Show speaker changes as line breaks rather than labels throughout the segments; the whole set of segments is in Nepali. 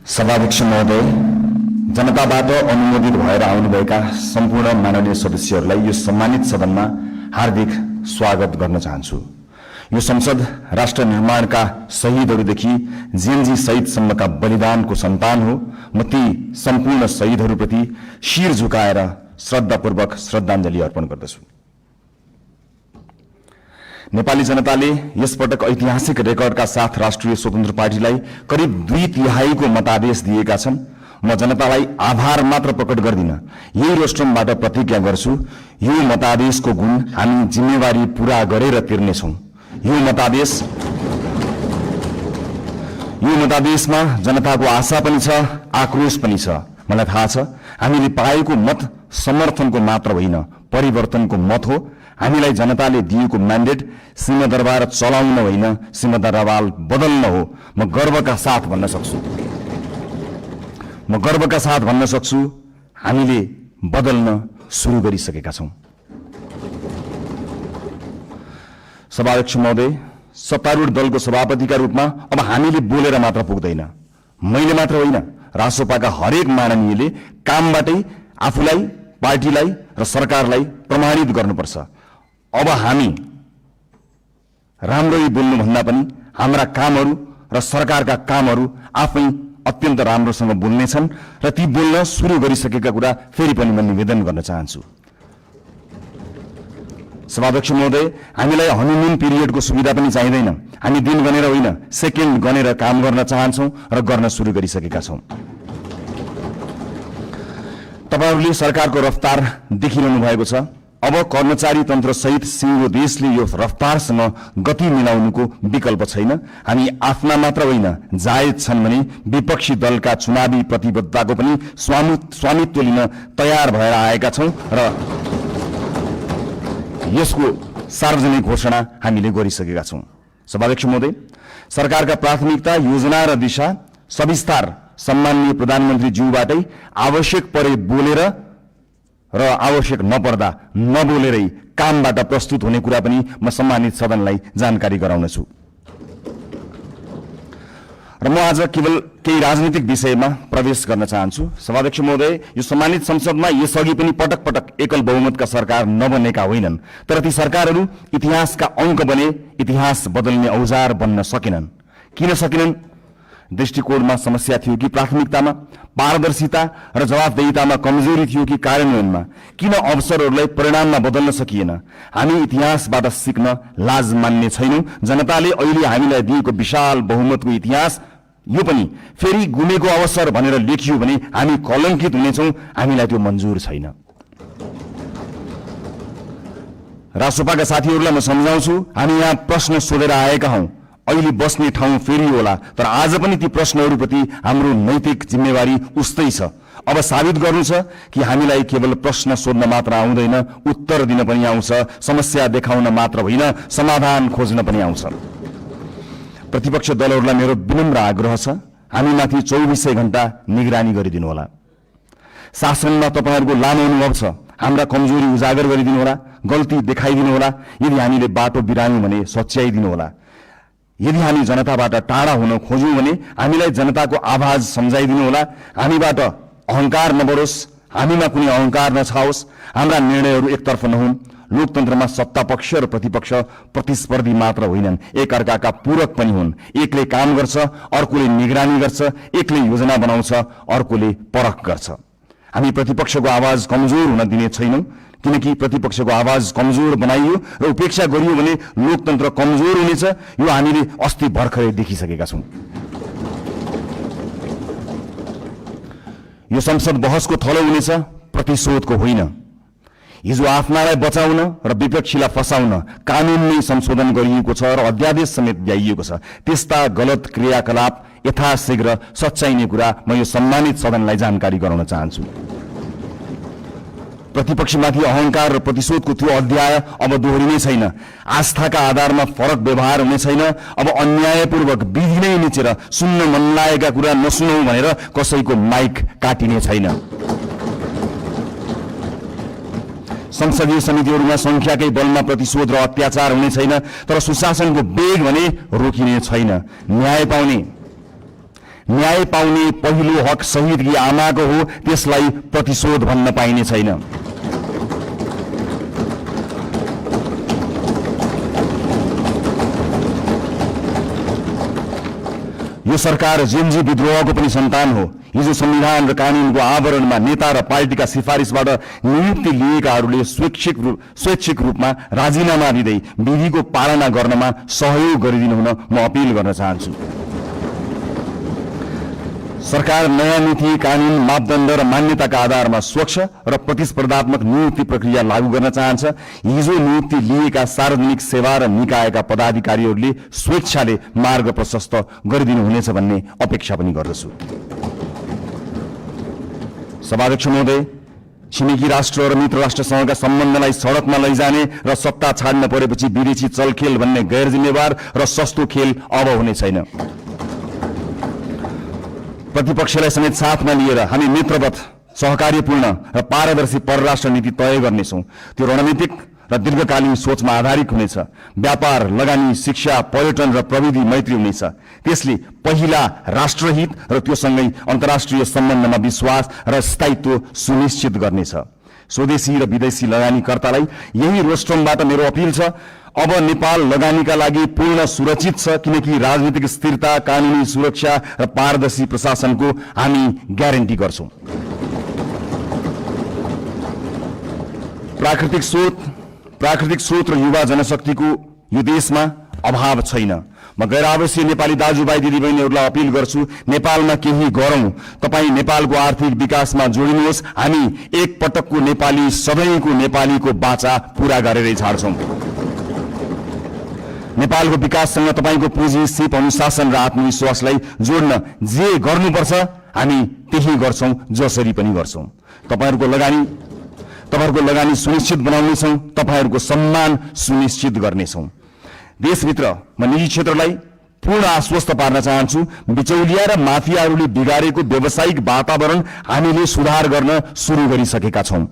सभाध्यक्ष महोदय, जनताबाट अनुमोदित भएर आउनुभएका सम्पूर्ण माननीय सदस्यहरूलाई यो सम्मानित सदनमा हार्दिक स्वागत गर्न चाहन्छु। यो संसद राष्ट्र निर्माणका शहीदहरूदेखि जेएनजी शहीदसम्मका बलिदानको सन्तान हो। म ती सम्पूर्ण शहीदहरूप्रति शिर झुकाएर श्रद्धापूर्वक श्रद्धाञ्जली अर्पण गर्दछु। नेपाली जनताले यसपटक ऐतिहासिक रेकर्डका साथ राष्ट्रिय स्वतन्त्र पार्टीलाई करिब 2/3 मतादेश दिएका छन्। म जनतालाई आभार मात्र प्रकट गर्दिन, यही रोस्ट्रमबाट प्रतिज्ञा गर्छु, यो मतादेशको गुण हामी जिम्मेवारी पूरा गरेर तिर्नेछौं। यो मतादेशमा जनताको आशा पनि छ, आक्रोश पनि छ। मलाई थाहा छ हामीले पाएको मत समर्थनको मात्र होइन, परिवर्तनको मत हो। हामीलाई जनताले दिएको म्यान्डेट सिंहदरबार चलाउन होइन, सिंहदरबार बदल्न हो। म गर्वका साथ भन्न सक्छु हामीले बदल्न सुरु गरिसकेका छौं। सभाध्यक्ष महोदय, सत्तारूढ दलको सभापतिका रूपमा अब हामीले बोलेर मात्र पुग्दैन। मैले मात्र होइन, रासोपाका हरेक माननीयले कामबाटै आफूलाई, पार्टीलाई र सरकारलाई प्रमाणित गर्नुपर्छ। अब हामी राम्ररी बोल्नुभन्दा पनि हाम्रा कामहरू र सरकारका कामहरू आफै अत्यन्त राम्रोसँग बोल्नेछन् र ती बोल्न सुरु गरिसकेका कुरा फेरि पनि म निवेदन गर्न चाहन्छु। सभाध्यक्ष महोदय, हामीलाई हनीमुन पिरियडको सुविधा पनि चाहिँदैन। हामी दिन गनेर होइन, सेकेन्ड गनेर काम गर्न चाहन्छौं र गर्न सुरु गरिसकेका छौं। तपाईहरूले सरकारको रफ्तार देखिरहनु भएको छ। अब कर्मचारी तन्त्र सहित सिङ्गो देशले यो रफ्तारसँग गति मिलाउनुको विकल्प छैन। हामी आफ्ना मात्र होइन, जायज छन् भने विपक्षी दलका चुनावी प्रतिबद्धताको पनि स्वामित्व लिन तयार भएर आएका छौं र यसको सार्वजनिक घोषणा हामीले गरिसकेका छौं। सभाध्यक्ष महोदय, सरकारका प्राथमिकता, योजना र दिशा सविस्तार सम्माननीय प्रधानमन्त्री ज्यूबाटै आवश्यक परे बोलेर र आवश्यक नपर्दा नबोलेरै कामबाट प्रस्तुत हुने कुरा पनि म सम्मानित सदनलाई जानकारी गराउनेछु। र म आज केवल केही राजनीतिक विषयमा प्रवेश गर्न चाहन्छु। सभाध्यक्ष महोदय, यो सम्मानित संसदमा यसअघि पनि पटक पटक एकल बहुमतका सरकार नबनेका होइनन्, तर ती सरकारहरू इतिहासका अंक बने, इतिहास बदल्ने औजार बन्न सकेनन्। किन सकेनन्? दृष्टिकोणमा समस्या थियो कि प्राथमिकतामा, पारदर्शिता र जवाफदेहितामा कमजोरी थियो कि कार्यान्वयनमा? किन अवसरहरूलाई परिणाममा बदल्न सकिएन? हामी इतिहासबाट सिक्न लाज मान्ने छैनौं। जनताले अहिले हामीलाई दिएको विशाल बहुमतको इतिहास यो पनि फेरि गुमेको अवसर भनेर लेखियो भने हामी कलंकित हुनेछौं। हामीलाई त्यो मन्जुर छैन। रासोपाका साथीहरूलाई म सम्झाउँछु, हामी यहाँ प्रश्न सोधेर आएका हौं। अहिले बस्ने ठाउँ फेरि होला, तर आज पनि ती प्रश्नहरूप्रति हाम्रो नैतिक जिम्मेवारी उस्तै छ। अब साबित गर्नु छ कि हामीलाई केवल प्रश्न सोध्न मात्र आउँदैन, उत्तर दिन पनि आउँछ। समस्या देखाउन मात्र होइन, समाधान खोज्न पनि आउँछ। प्रतिपक्ष दलहरूलाई मेरो विनम्र आग्रह छ, हामीमाथि 24 घण्टा निगरानी गरिदिनु होला। शासनमा तपाईहरूको लामो अनुभव छ, हाम्रा कमजोरी उजागर गरिदिनु होला, गल्ती देखाइदिनु होला। यदि हामीले बाटो बिरायौं भने सच्याइदिनु होला। यदि हामी जनताबाट टाढा हुन खोज्यौं भने हामीलाई जनताको आवाज सम्झाइदिनु होला। हामीबाट अहंकार नबढोस्, हामीमा कुनै अहंकार नछाओस्, हाम्रा निर्णयहरू एकतर्फ नहुन्। लोकतन्त्रमा सत्ता पक्ष र प्रतिपक्ष प्रतिस्पर्धी मात्र होइनन्, एकअर्काका पूरक पनि हुन्। एकले काम गर्छ, अर्कोले निगरानी गर्छ। एकले योजना बनाउँछ, अर्कोले परख गर्छ। हामी प्रतिपक्षको आवाज कमजोर हुन दिने छैनौं, किनकि प्रतिपक्षको आवाज कमजोर बनाइयो र उपेक्षा गरियो भने लोकतन्त्र कमजोर हुनेछ। यो हामीले अस्ति भर्खरै देखिसकेका छौं। यो संसद बहसको थलो हुनेछ, प्रतिशोधको होइन। हिजो आफ्नालाई बचाउन र विपक्षीलाई फसाउन कानूनमै संशोधन गरिएको छ र अध्यादेश समेत ल्याइएको छ। त्यस्ता गलत क्रियाकलाप यथाशीघ्र सच्याइने कुरा म यो सम्मानित सदनलाई जानकारी गराउन चाहन्छु। प्रतिपक्षमाथि अहंकार र प्रतिशोधको त्यो अध्याय अब दोहोरिने छैन। आस्थाका आधारमा फरक व्यवहार हुने छैन। अब अन्यायपूर्वक विधि नै निचेर सुन्न मन लागेका कुरा नसुनौ भनेर कसैको माइक काटिने छैन। संसदीय समितिहरूमा संख्याकै बलमा प्रतिशोध र अत्याचार हुने छैन, तर सुशासनको वेग भने रोकिने छैन। न्याय पाउने न्याय पाउने पहिलो हक शहीदकी आमाको हो, त्यसलाई प्रतिशोध भन्न पाइने छैन। यो सरकार जेनजी विद्रोहको पनि सन्तान हो। हिजो संविधान र कानूनको आवरणमा नेता र पार्टीका सिफारिसबाट नियुक्ति लिएकाहरूले स्वैच्छिक रूपमा राजीनामा दिँदै विधिको पालना गर्नमा सहयोग गरिदिनु हुन म अपील गर्न चाहन्छु। सरकार नयाँ नीति, कानून, मापदण्ड र मान्यताका आधारमा स्वच्छ र प्रतिस्पर्धात्मक नियुक्ति प्रक्रिया लागू गर्न चाहन्छ। हिजो नियुक्ति लिएका सार्वजनिक सेवा र निकायका पदाधिकारीहरूले स्वेच्छाले मार्ग प्रशस्त गरिदिनु हुनेछ भन्ने अपेक्षा पनि गर्दछु। सभाध्यक्ष महोदय, छिमेकी राष्ट्र र मित्र राष्ट्रसँगका सम्बन्धलाई सडकमा लैजाने र सत्ता छाड्न परेपछि विदेशी चलखेल भन्ने गैर जिम्मेवार र सस्तो खेल अब हुने छैन। प्रतिपक्षलाई समेत साथमा लिएर हामी मित्रवत, सहकार्यपूर्ण र पारदर्शी परराष्ट्र नीति तय गर्नेछौँ। त्यो रणनीतिक र दीर्घकालीन सोचमा आधारित हुनेछ। व्यापार, लगानी, शिक्षा, पर्यटन र प्रविधि मैत्री हुनेछ। त्यसले पहिला राष्ट्रहित र त्योसँगै अन्तर्राष्ट्रिय सम्बन्धमा विश्वास र स्थायित्व सुनिश्चित गर्नेछ। स्वदेशी र विदेशी लगानीकर्तालाई यही रोस्ट्रमबाट मेरो अपील छ, अब नेपाल लगानीका लागि पूर्ण सुरक्षित छ, किनकि राजनीतिक स्थिरता, कानूनी सुरक्षा र पारदर्शी प्रशासनको हामी ग्यारेन्टी गर्छौं। प्राकृतिक स्रोत र युवा जनशक्तिको यो देशमा अभाव छैन। म गैर आवासीय नेपाली दाजुभाइ दिदीबहिनीहरूलाई अपील गर्छु, नेपालमा केही गरौं। तपाईँ नेपालको आर्थिक विकासमा जोडिनुहोस्। हामी एक पटकको नेपाली, सधैँको नेपालीको बाचा पूरा गरेरै छाड्छौं। नेपालको विकाससँग तपाईको पुँजी, सिप, अनुशासन र आत्मविश्वासलाई जोड्न जे गर्नुपर्छ हामी त्यही गर्छौं, जसरी पनि गर्छौं। तपाईहरुको लगानी सुनिश्चित बनाउनेछौं, तपाईहरुको सम्मान सुनिश्चित गर्नेछौं। देशभित्र म निजी क्षेत्रलाई पूर्ण आश्वस्त पार्न चाहन्छु, बिचौलिया र माफियाहरूले बिगारेको व्यावसायिक वातावरण हामीले सुधार गर्न सुरु गरिसकेका छौं।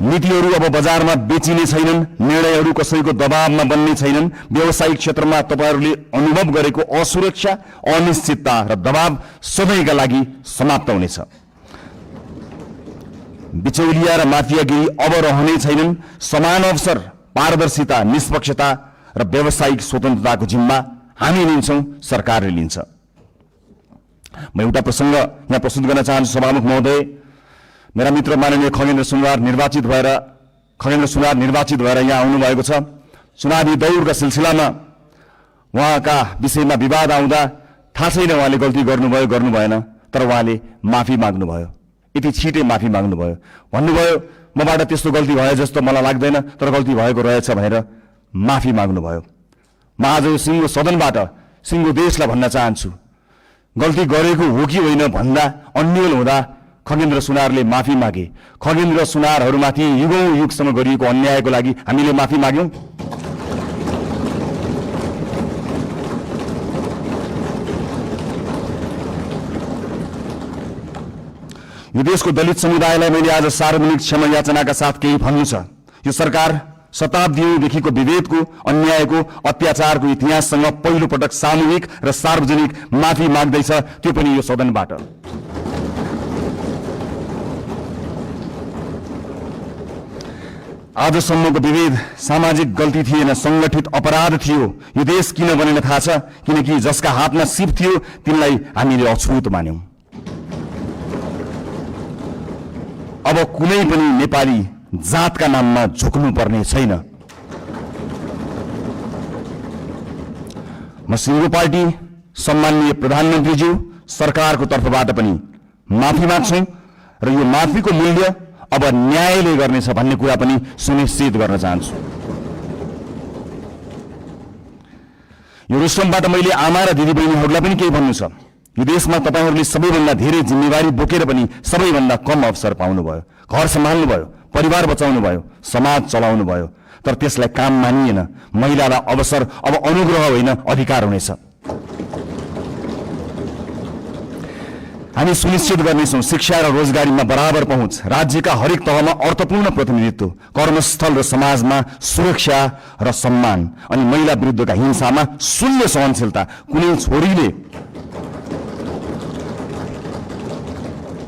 नीतिहरू अब बजारमा बेचिने छैनन्, निर्णयहरू कसैको दबावमा बन्ने छैनन्। व्यावसायिक क्षेत्रमा तपाईहरूले अनुभव गरेको असुरक्षा, अनिश्चितता र दबाव सधैँका लागि समाप्त हुनेछ। बिचौलिया र माफियागिरी अब रहने छैनन्। समान अवसर, पारदर्शिता, निष्पक्षता र व्यावसायिक स्वतन्त्रताको जिम्मा हामी लिन्छौं, सरकारले लिन्छ। म एउटा प्रसंग यहाँ प्रस्तुत गर्न चाहन्छु। सभामुख महोदय, मेरा मित्र माननीय खगेन्द्र सुनवार निर्वाचित भएर यहाँ आउनुभएको छ। चुनावी दौडका सिलसिलामा उहाँका विषयमा विवाद आउँदा थाहा छैन उहाँले गल्ती गर्नुभयो गर्नु भएन, तर उहाँले माफी माग्नुभयो। यति छिटै माफी माग्नुभयो, भन्नुभयो मबाट त्यस्तो गल्ती भयो जस्तो मलाई लाग्दैन, तर गल्ती भएको रहेछ भनेर माफी माग्नुभयो। म आज यो सिङ्गो सदनबाट सिङ्गो देशलाई भन्न चाहन्छु, गल्ती गरेको हो कि होइन भन्दा अन्यल हुँदा खगेन्द्र सुनारले माफी मागे। खगेन्द्र सुनारहरूमाथि युगौं युगसम्म गरिएको अन्यायको लागि हामीले माफी माग्यौं। यो देशको दलित समुदायलाई मैले आज सार्वजनिक क्षमा याचनाका साथ केही भन्नु छ। यो सरकार शताब्दीदेखिको विभेदको, अन्यायको, अत्याचारको इतिहाससँग पहिलो पटक सामूहिक र सार्वजनिक माफी माग्दैछ, त्यो पनि यो सदनबाट। आजसम्मको विभेद सामाजिक गल्ती थिएन, संगठित अपराध थियो। यो देश किन बनेन थाहा छ? किनकि जसका हातमा सिप थियो तिनलाई हामीले अछुत मान्यौं। अब कुनै पनि नेपाली जातका नाममा झुक्नु पर्ने छैन। म सिङ्गो पार्टी, सम्माननीय प्रधानमन्त्रीज्यू, सरकारको तर्फबाट पनि माफी माग्छौं र यो माफीको मूल्य अब न्यायले गर्नेछ भन्ने कुरा पनि सुनिश्चित गर्न चाहन्छु। यो रोस्ट्रमबाट मैले आमा र दिदीबहिनीहरूलाई पनि केही भन्नु छ। यो देशमा तपाईहरूले सबैभन्दा धेरै जिम्मेवारी बोकेर पनि सबैभन्दा कम अवसर पाउनुभयो। घर सम्हाल्नुभयो, परिवार बचाउनुभयो, समाज चलाउनुभयो, तर त्यसलाई काम मानिएन। महिलालाई अवसर अब अनुग्रह होइन, अधिकार हुनेछ। हामी सुनिश्चित गर्नेछौं शिक्षा र रोजगारीमा बराबर पहुँच, राज्यका हरेक तहमा अर्थपूर्ण प्रतिनिधित्व, कर्मस्थल र समाजमा सुरक्षा र सम्मान, अनि महिला विरुद्धका हिंसामा शून्य सहनशीलता। कुनै छोरीले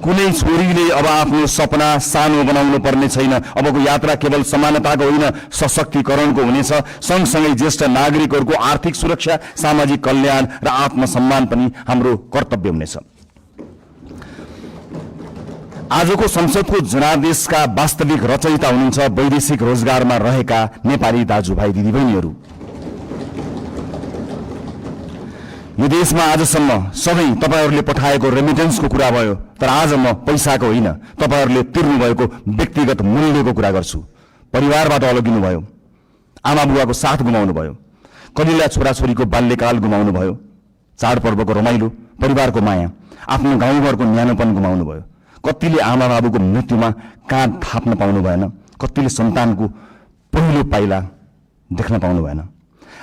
कुनै छोरीले अब आफ्नो सपना सानो बनाउनु पर्ने छैन। अबको यात्रा केवल समानताको होइन, सशक्तिकरणको हुनेछ। सँगसँगै ज्येष्ठ नागरिकहरूको आर्थिक सुरक्षा, सामाजिक कल्याण र आत्मसम्मान पनि हाम्रो कर्तव्य हुनेछ। आजको संसदको जनादेशका वास्तविक रचयिता हुनुहुन्छ वैदेशिक रोजगारमा रहेका नेपाली दाजुभाइ दिदीबहिनीहरू। यो देशमा आजसम्म सधैँ तपाईहरूले पठाएको रेमिटेन्सको कुरा भयो, तर आज म पैसाको होइन, तपाईहरूले तिर्नु भएको व्यक्तिगत मूल्यको कुरा गर्छु। परिवारबाट अलगिनु भयो, आमा बुवाको साथ गुमाउनु भयो, कलिला छोराछोरीको बाल्यकाल गुमाउनु भयो, चाडपर्वको रमाइलो, परिवारको माया, आफ्नो गाउँघरको न्यानोपन गुमाउनु भयो। कतिले आमा बाबुको मृत्युमा काँध थाप्न पाउनु भएन, कतिले सन्तानको पहिलो पाइला देख्न पाउनु भएन।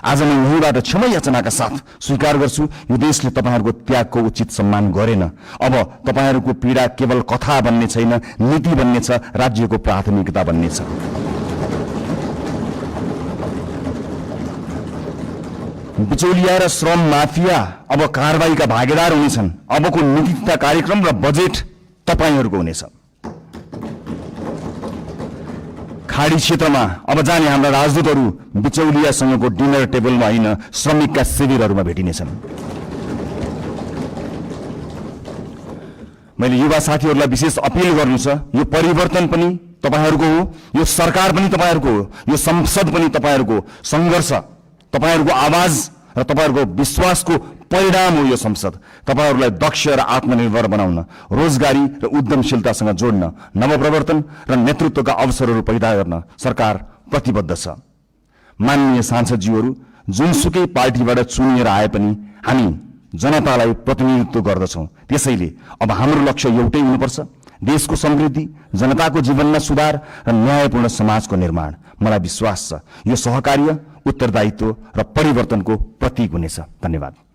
आज म यहीँबाट क्षमा याचनाका साथ स्वीकार गर्छु, यो देशले तपाईहरूको त्यागको उचित सम्मान गरेन। अब तपाईहरूको पीडा केवल कथा बन्ने छैन, नीति बन्ने छ, राज्यको प्राथमिकता बन्ने छ। बिचौलिया र श्रम माफिया अब कारबाहीका भागीदार हुनेछन्। अबको नीति तथा कार्यक्रम र बजेट तपाईहरूको हुनेछ। खाडी क्षेत्रमा अब जाने हाम्रा राजदूतहरू बिचौलियासँगको डिनर टेबलमा होइन, श्रमिकका शिविरहरूमा भेटिनेछन्। मैले युवा साथीहरूलाई विशेष अपील गर्नु छ, यो परिवर्तन पनि तपाईहरूको हो, यो सरकार पनि तपाईहरूको हो, यो संसद पनि तपाईहरूको सङ्घर्ष, तपाईहरूको आवाज र तपाईहरूको विश्वासको परिणाम हो। यो संसद तपाईहरूलाई दक्ष र आत्मनिर्भर बनाउन, रोजगारी र उद्यमशीलतासँग जोड्न, नवप्रवर्तन र नेतृत्वका अवसरहरू पैदा गर्न सरकार प्रतिबद्ध छ। माननीय सांसदज्यूहरू, जुनसुकै पार्टीबाट चुनिएर आए पनि हामी जनतालाई प्रतिनिधित्व गर्दछौँ। त्यसैले अब हाम्रो लक्ष्य एउटै हुनुपर्छ, देशको समृद्धि, जनताको जीवनमा सुधार र न्यायपूर्ण समाजको निर्माण। मलाई विश्वास छ यो सहकार्य, उत्तरदायित्व र परिवर्तनको प्रतीक हुनेछ। धन्यवाद।